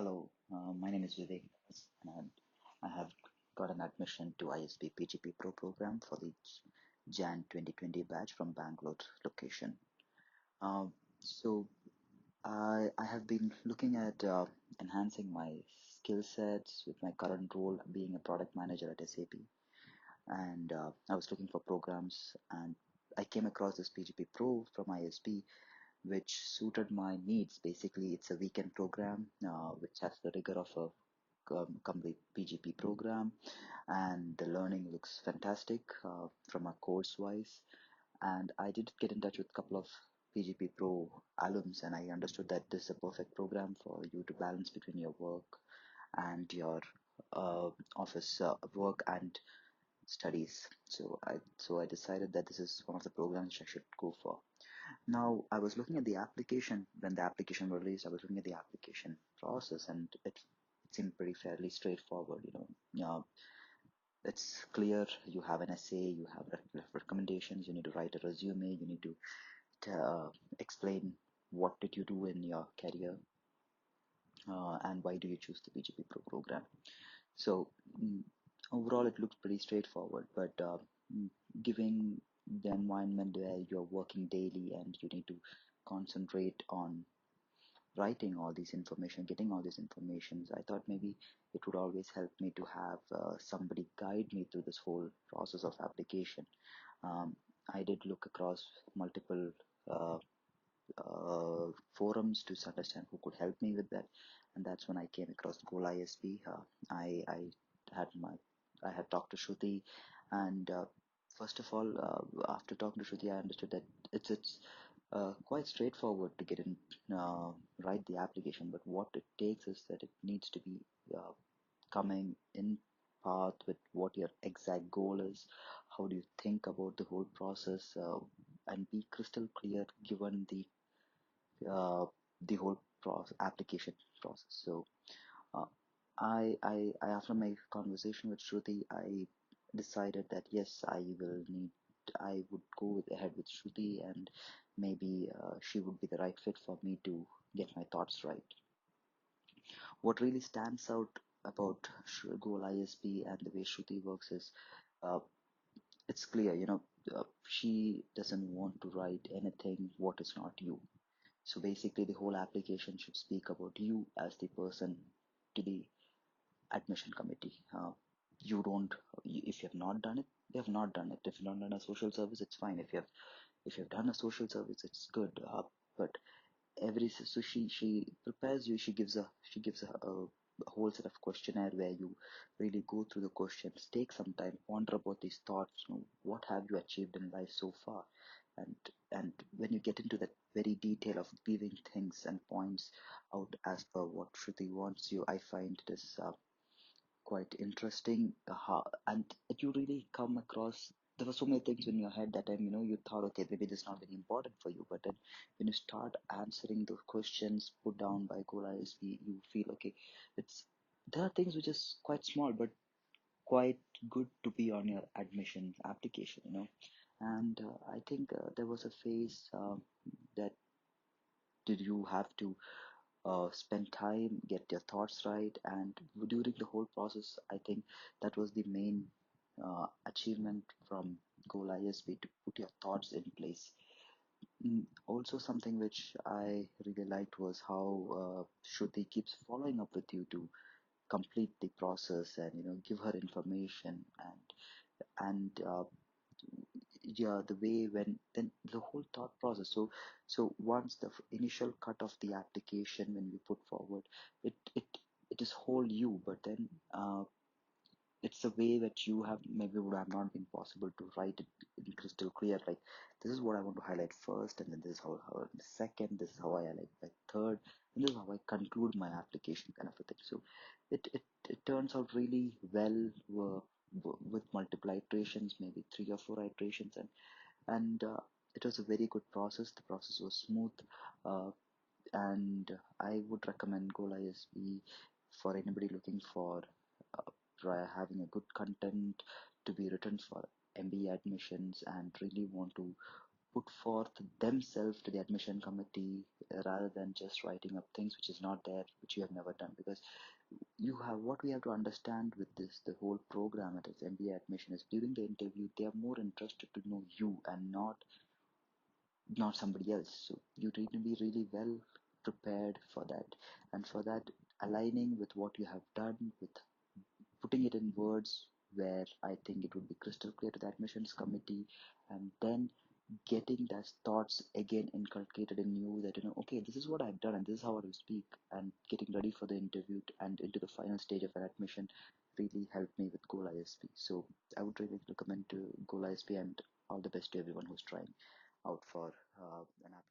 Hello, my name is Vivek, and I have got an admission to ISB PGPpro Program for the Jan 2020 batch from Bangalore location. Um, so I have been looking at enhancing my skill sets with my current role being a product manager at SAP, and I was looking for programs, and I came across this PGP Pro from ISB, which suited my needs. Basically, it's a weekend program which has the rigor of a complete PGP program, and the learning looks fantastic from a course wise. And I did get in touch with a couple of PGP Pro alums, and I understood that this is a perfect program for you to balance between your work and your office work and studies. So I decided that this is one of the programs I should go for. Now, I was looking at the application when the application was released. I was looking at the application process, and it seemed pretty fairly straightforward. It's clear. You have an essay, you have recommendations, you need to write a resume, you need to explain what did you do in your career, and why do you choose the PGP Pro program. So overall, it looks pretty straightforward, but mm, giving the environment where you're working daily and you need to concentrate on writing all these information, getting all these informations, I thought maybe it would always help me to have somebody guide me through this whole process of application. Um, I did look across multiple uh, forums to understand who could help me with that, and that's when I came across GOALisB. I had my I had talked to Shruti, and first of all, after talking to Shruti, I understood that it's quite straightforward to get in, write the application, but what it takes is that it needs to be uh, coming in path with what your exact goal is. How do you think about the whole process, and be crystal clear given uh, the whole application process. So uh, after my conversation with Shruti, I decided that yes, I would go ahead with Shruti, and maybe she would be the right fit for me to get my thoughts right. What really stands out about Goal ISB and the way Shruti works is uh, it's clear, she doesn't want to write anything what is not you. So basically, the whole application should speak about you as the person to the admission committee. You don't, if you have not done it, you have not done it. If you've not done a social service, it's fine. If you've done a social service, it's good. But so she prepares you. She gives a whole set of questionnaire where you really go through the questions, take some time, ponder about these thoughts. What have you achieved in life so far? And when you get into that very detail of giving things and points out as per what Shruti wants you, I find it is quite interesting. And you really come across. There were so many things in your head that time, you thought, okay, maybe this is not very important for you. But then when you start answering those questions put down by GOALisB, you feel, okay, it's there are things which is quite small, but quite good to be on your admission application. And I think there was a phase that did you have to spend time, get your thoughts right, and during the whole process, I think that was the main achievement from Goal ISB to put your thoughts in place. Also, something which I really liked was how Shruti keeps following up with you to complete the process and give her information and yeah, the way when then the whole thought process. So once the initial cut of the application when we put forward, it is whole you, but then it's a way that you have maybe would have not been possible to write it in crystal clear, like this is what I want to highlight first, and then this is how second, this is how I highlight my third, and this is how I conclude my application, kind of a thing. So it turns out really well with multiple iterations, maybe 3 or 4 iterations, and it was a very good process. The process was smooth, uh, and I would recommend GoalISB for anybody looking for having a good content to be written for MBA admissions and really want to put forth themselves to the admission committee rather than just writing up things which is not there, which you have never done. Because you have what we have to understand with this, the whole program at its MBA admission is during the interview, they are more interested to know you and not somebody else. So you need to be really well prepared for that. And for that, aligning with what you have done, with putting it in words where I think it would be crystal clear to the admissions committee, and then getting those thoughts again inculcated in you that, okay, this is what I've done and this is how I will speak, and getting ready for the interview and into the final stage of an admission really helped me with GOALisB. So I would really recommend to GOALisB, and all the best to everyone who's trying out for an application.